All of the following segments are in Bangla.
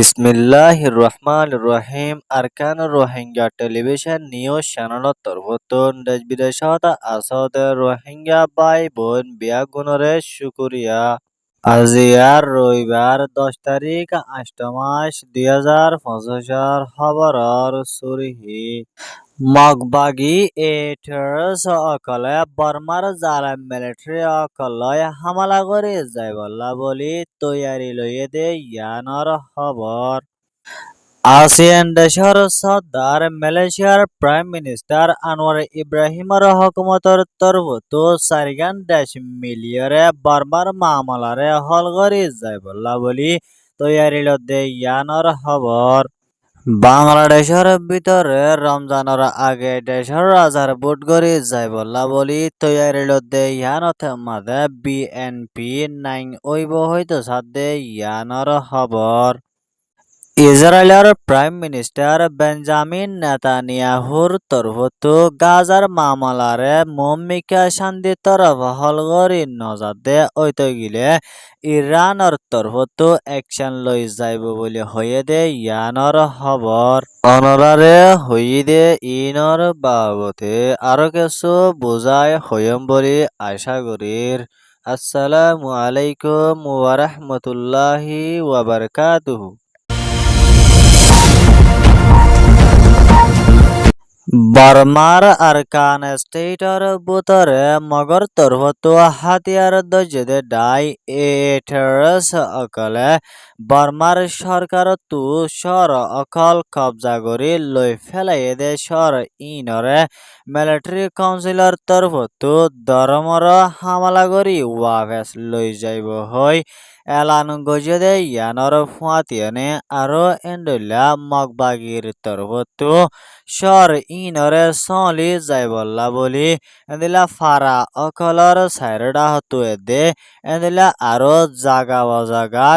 বিসমিল্লাহির রহমানির রহিম। আরকানুর রোহিঙ্গা টেলিভিশন নিউজ চ্যানেলত তরফতুন দেশ বিদেশত আসতে রোহিঙ্গা ভাই বোন বিয়াগুণরে শুকুরিয়া। আজি আর রবিবার 10 তারিখ 8 মাস 2025 খবরর সুরহি মগবাগী এ টেরস অকলে বর্মার জালে মিলিটারি অকলয় হামলা করে যাইবল্লা বলি তৈয়ারি লইয়ে দে ইয়ানর খবর। আসিয়ান দেশর সর্দার মালয়েশিয়ার প্রাইম মিনিস্টার আনোয়ার ইব্রাহিমর হকুমতর তরফতো সারিগান দেশ মিলিয়রে বর্মার মামলারে হল করে যাইবল্লা বলি তৈয়ারি লদ্দে ইয়ানর খবর। বাংলাদেশের ভিতরে রমজানের আগে দেশের রাজার ভোট গড়ি যাইবল্লা বলি তৈয়ারি লদ্দে ইয়ানত মাদে বিএনপি নাইন ওইব হইতো সাদে ইয়ানর খবর। ইসরায়েলের প্রাইম মিনিস্টার বেঞ্জামিন নেতানিয়াহুর তরফতো গাজার মামলারে মমিকা শান্তি তরফ হলগরি নজাদে ওইতো গিলে ইরানের তরফতো অ্যাকশন লই যাইব বলে হয়ে দে ইয়ানর খবর। অনরারে হই দে ইনর বাবতে আরো কিছু বুঝাই হইম বলি আশা করির। আসসালামু আলাইকুম ওয়া রাহমাতুল্লাহি ওয়া বারাকাতুহু। বর্মার আরকান স্টেটর বুতরে মগর তরফতো হাতিয়ার দজদে ডাই এটারস অকলে বর্মার সরকার তু সর অকল কবজা করি লই ফেলাই দে সর ইনরে মিলিটারি কাউন্সিলর তরফতো ধর্মর হামলা করি ওয়াফেস লই যাইব হই এলান গজদে ইয়ানর ফুয়াতিয়ানে আরো এন্ডলা মগবাগির তরফতো সর ইনরে সলি যাইবল্লা বলি এদিলা ফারা অকলর সাইরডা হতুয়ে দে এদিলা আরো জাগা বজাগা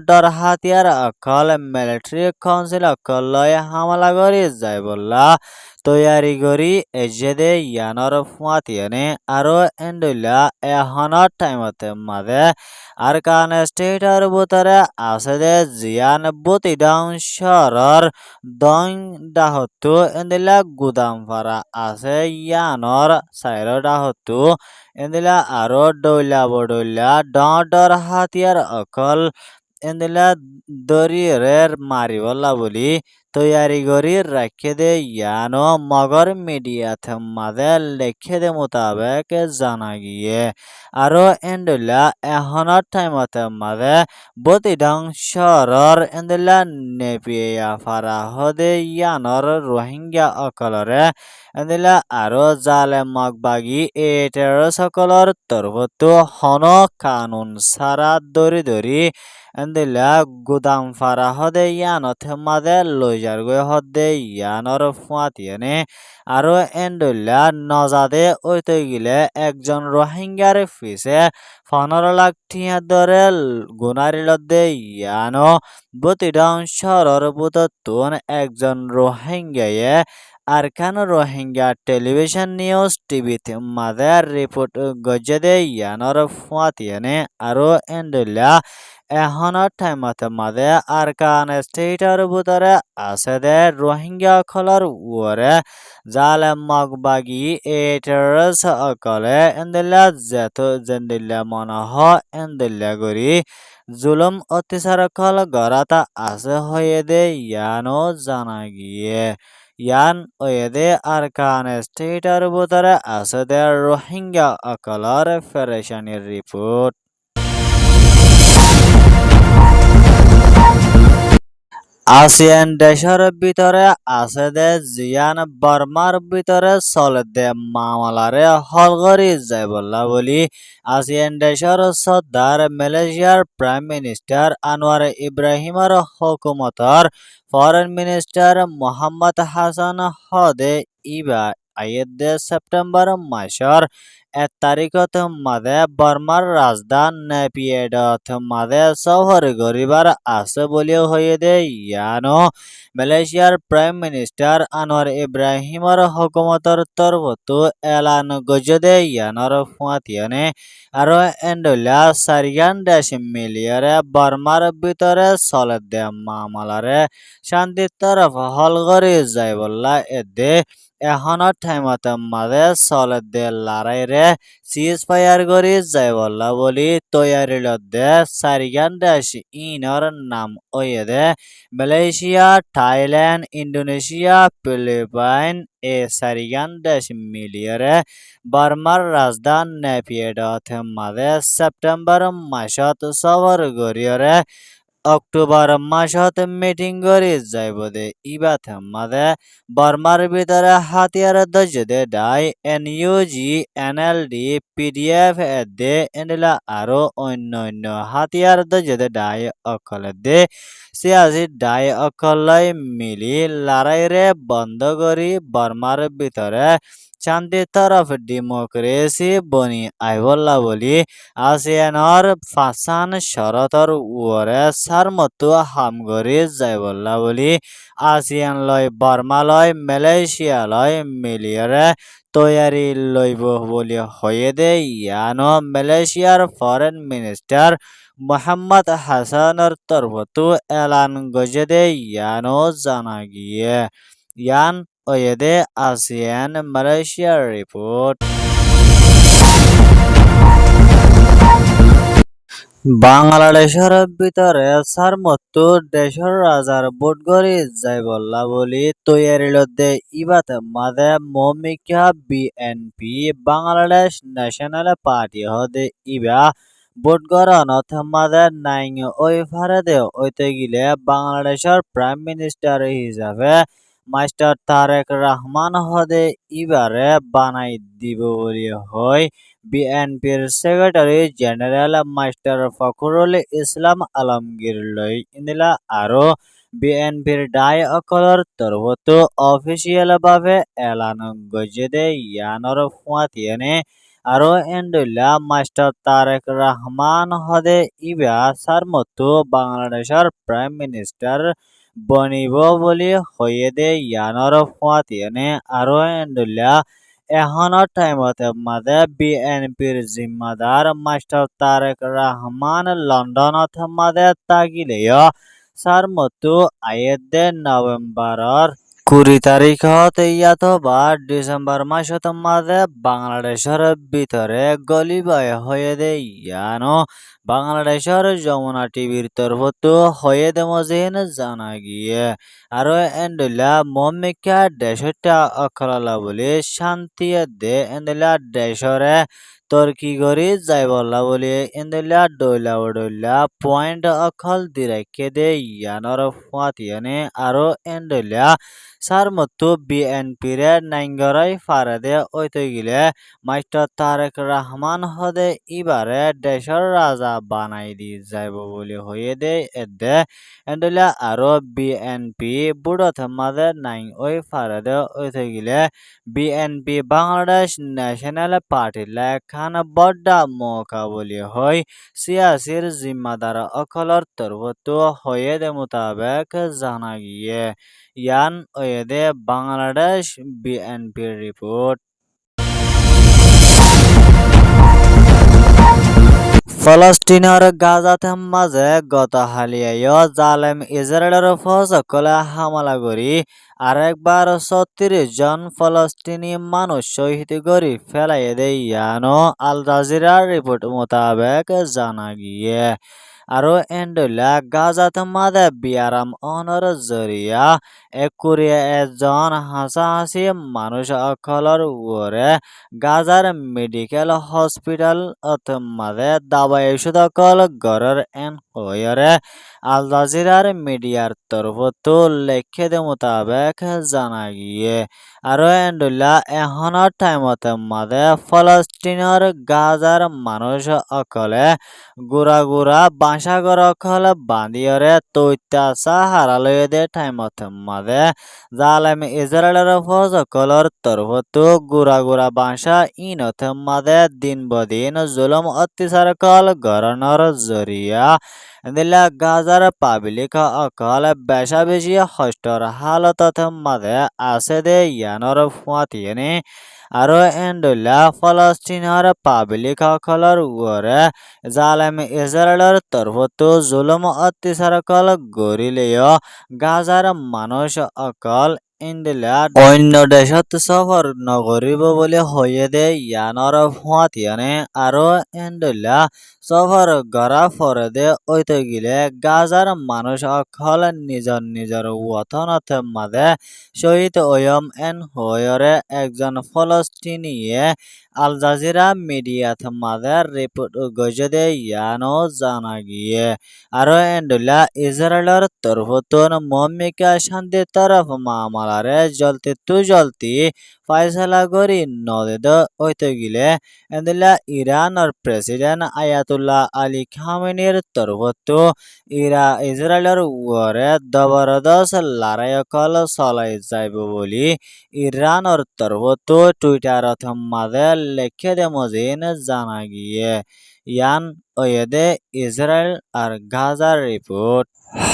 ডর হাতিয়ার অকল মিলিটারি কাউন্সিল অকল লয় হামলা করি যাইবল্লা তৈয়ারি করি এজেদে ইয়ানর ফুয়াতিয়ানে আরো এন্ডুলা এহনৰ টাইমতে মাদে আরকান স্টেটর বুতরে আছে দে জিয়ান বুতিডাউন শহরর দং ডাহতু এন্দিলা গুদাম ফারা আছে ইয়ানর সাইর ডাহতু এন্দিলা আরো ডইলা বডইলা ডর হাতিয়ার অকল এন্দিলা দরিয়ের মারিবল্লা বলি তৈয়ারি করি রাখে দে ইয়ানো মগর মিডিয়াত মাদে লেখে দে মোতাবেক জানা গিয়ে আরো এন্ডুলা এহনের টাইমতে মাদে বতিডং শহরর এন্ডুলা নেপিয়া ফারা হদে ইয়ানর রোহিঙ্গা অকলরে এন্ডুলা আরো জালে মগবাগি এটের সকলর তরফতো হন কানুন সারা দরি এন্দিলা গুদাম ফারা হদে ইয়ানত মাদে লইজার গই হদে ইয়ানর ফুয়াতিয়ানে আরো এন্ডুল্লা নজাদে ওইতে গিলে একজন রোহিঙ্গার ফিসে 15 লাখ টিয়া ধরে গুনারি লদ্দে ইয়ানো বতিডং শহরর বুততুন একজন রোহিঙ্গায়ে আরকান রোহিঙ্গা টেলিভিশন নিউজ টিভিতে মাদে রিপোর্ট গজদে ইয়ানর ফুয়াতিয়ানে আরো এন্ডুল্লা এহনৰ টাইমতে মাদে আরকান স্টেটর বুতরে আছে দে রোহিঙ্গা খলর উরে জালে মগবাগি এটারস অকলে এন্দিল্লা যেত জেন্দিল্লা মনহ এন্দিল্লা গরি জুলুম অত্যাচার কল গরাতা আছে হয়ে দে ইয়ানো জানা গিয়ে ইয়ান ওয়েদে আরকান স্টেটর বুতরে আছে দে রোহিঙ্গা অকলর ফেরেশানির রিপোর্ট। আসিয়ান দেশের ভিতরে আছে দে জিয়ান বর্মার ভিতরে চলে দে মামলারে হল করি যাইবল্লা বলি আসিয়ান দেশের সর্দার মালয়েশিয়ার প্রাইম মিনিস্টার আনোয়ার ইব্রাহিমর হুকুমতর ফরেন মিনিস্টার মোহাম্মদ হাসান হদে ইবা আয়েদ সেপ্টেম্বর মাসর তারিখত মাদে বর্মার রাজধান নেপিয়েডত মাদে সফর গরিবার আছে বলিও হয়ে দে ইয়ানো মালয়েশিয়ার প্রাইম মিনিস্টার আনোয়ার ইব্রাহিমর হুকুমতর তরফতো এলান গজদে ইয়ানর ফুয়াতিয়ানে আরো এন্ডুলা সারিয়ান দেশ মিলিয়রে বর্মার ভিতরে চলে দে মামলারে শান্তির তরফ হল করে যায় বললা এদে এখনৰ টাইমত মাঝে চলে দে লড়াইরে সিজ ফায়ার করে যায় বললা বলি তৈয়ারির দে সারিয়ান দেশ ইনর নাম ওয়ে দে মালয়েশিয়া থাইল্যান্ড ইন্দোনেশিয়া ফিলিপাইন এ সারিয়ান দেশ মিলিয়রে বর্মার রাজধান নেপিয়েডত মাঝে সেপ্টেম্বর মাসত সবর গরিয়রে অক্টোবর মাসত মিটিং করে যাইব দে ইবাত মাদে বর্মার ভিতরে হাতিয়ার দজ দে ডাই এনইউজি এনএলডি পিডিএফ দে এনলা আরো অন্য হাতিয়ার দজ দে ডাই অকল দে সিয়াসি ডাই অকলাই মিলি লড়াইরে বন্ধ করি বর্মার ভিতরে শান্তি তরফ ডেমোক্রেসি বনি আইবল্লা বলি আসিয়ানর ফাসান শরতর উরে সারমতো হামগরি যাইবল্লা বলি আসিয়ান লয় বর্মা লয় মালয়েশিয়া লয় মিলিয়রে তৈয়ারি লইব বলি হয়ে দে ইয়ানো মালয়েশিয়ার ফরেন মিনিস্টার মোহাম্মদ হাসানের তরফতো এলান গজদে ইয়ানো জানা গিয়ে ইয়ান ওয়েদে আসিয়ান মালয়েশিয়ার রিপোর্ট বাংলাদেশের ভিতরে সারমতো দেশের রাজার ভোট গড়ি যাই বললা বলি তৈয়ারির দে ইবাত মাদে মমিকা বিএনপি বাংলাদেশ ন্যাশনাল পার্টি হদে ইবা ভোট গড়ানত মাদে নাইং ওই ফারে দে ওইতে গিলে বাংলাদেশের প্রাইম মিনিস্টার হিসাবে মাস্টার তারেক রহমান হদে ইবারে বানাই দিব বলি হয় বিএনপির secretary general master Fakhrul Islam Alamgir লই ইন্দিলা আরো বিএনপির ডাই অকলর তরফতো অফিসিয়াল ভাবে এলান গজদে ইয়ানর ফুয়াতিয়ানে আরো এন্ডুল্লা মাস্টার তারেক রহমান হদে ইবা সারমতো বাংলাদেশের প্রাইম মিনিস্টার বনিব বলি হয়ে দে ইয়ানর ফুয়াতিয়ানে আরো এন্ডুল্লা এখনৰ টাইমত মাদে বিএনপির জিম্মাদার মাস্টার তারেক রহমান লন্ডনত মাদে তাগিলেও সারমতো আয়েদে নভেম্বরর 20 তারিখত ইয়াতবা ডিসেম্বর মাসত মাঝে বাংলাদেশের ভিতরে গলিবাই হয়ে দে ইয়ানো বাংলাদেশের যমুনা টিভির তরফতো হয়ে দে মজিন জানা গিয়ে আরো এন্ডুলা মমিকা দেশটা অখলালা বলে শান্তি দে এন্ডুলা দেশরে তর্কি গরি যাই বললা বলে এন্ডুলা ডইলা পয়েন্ট অখল দিরাইকে দে ইয়ানর ফাতিয়ানে আরো এন্ডুলা সারমতো বিএনপিরে নাইঙ্গরাই ফারাদে ওইতে গিলে মাস্টার তারেক রহমান হদে ইবারে দেশের রাজা বানাই দি যাইব বলে হয়ে দে এদে এন্ডলা আরো বিএনপি বুড়ত মাদে নাইং ওই ফারাদে ওইতে গিলে বিএনপি বাংলাদেশ ন্যাশনাল পার্টি লেখান বড্ডা মৌকা বলি হয় সিয়াসির জিম্মাদার অকলর তরফতো হয়ে দে মোতাবেক জানা গিয়ে ইয়ান ওয়েদে বাংলাদেশ বিএনপির রিপোর্ট ফলস্তিনের গাজাতে মাঝে গত হালিয়ায় জালেম ইসরায়েলের ফসকলে হামলা করি আরেকবার 36 জন ফলস্তিনি মানুষ শহীদ করি ফেলাই দেয় ইয়ানো আল জাজিরার রিপোর্ট মোতাবেক জানা গিয়ে আরো এন্ডুলা গাজাত মাদে বিয়ারাম অনর জরিয়া একুরিয়া এজন হাসাহাসি মানুষ অকলর উরে গাজার মেডিকেল হসপিটাল মাদে দাবাই ওষুধ অকল গড়ের এন হয়রে আল জাজিরার মিডিয়ার তরফতো লেখে দে মোতাবেক জানা গিয়ে আরো এন্ডুলা এখনৰ টাইমত মাদে ফলস্তিনের গাজার মানুষ অকলে গুড়া বাঁশ সাগরকল বান্দিয়রে তৈত্যা সাহারালয়ে দে টাইমত মাদে জালেম ইসরায়েলের ফজকলর তরফতো গুড়া গুড়া বাসা ইনত মাদে দিন বদিন জুলুম অত্যাচারকল গরনর জরিয়া দিলা গাজার পাবলিক অকল বেশা বেশি হষ্টর হালতত মাদে আছে দে ইয়ানর ফুয়াতিয়েনে আৰু এন্ডুলা ফলস্তিনৰ পাব্লিক সকলৰ ওৰে জালেম ইজৰাইলৰ তৰফতো জুলুম অত্যাচাৰকল গৰিলেও গাজাৰ মানুষ অকল ইন্দিলা অন্য দেশত সফৰ নকৰিব বুলি হৈয়ে দে ইয়ানৰ ফুৱাতিয়ানে আৰু এন্ডুলা সফৰ গৰা ফৰে দে ঐত গিলে গাজাৰ মানুষ অকল নিজৰ নিজৰ ওতনত মাদে শহীদ ওয়ম এন হয়রে একজন ফলস্তিনিয়ে আল জাজিরা মিডিয়াত মাদে রিপোর্ট গজদে ইয়ানো জানা গিয়ে আরো এন্ডুলা ইসরায়েলের তরফতন মমিকা শান্তি তরফ মামলারে জলতি ফয়সালা করি নদেদ ওইতে গিলে এন্ডুলা ইরানের প্রেসিডেন্ট আয়াতুল্লাহ আলী খামেনির তরফত ইসরায়েলের ওরে জবরদস্ত লড়াইকল চলাই যাইব বলি ইরানের তরফতো টুইটারত মাঝে লেখে দে মজিন জানা গিয়ে ইয়ান ওয়েদে ইসরায়েল আর গাজার রিপোর্ট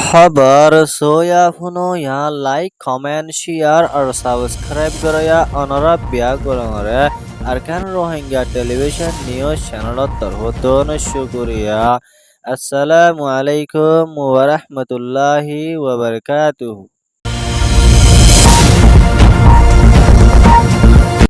খবর সোয়া ফুনো ইয়া লাইক কমেন্ট শেয়ার আর সাবস্ক্রাইব করয়া অনরা বিয়া গলরে আর কেন রোহিঙ্গা টেলিভিশন নিউজ চ্যানেলত তরফতন শুকরিয়া আসসালামু আলাইকুম ওয়া রাহমাতুল্লাহি ওয়া বারাকাতুহু।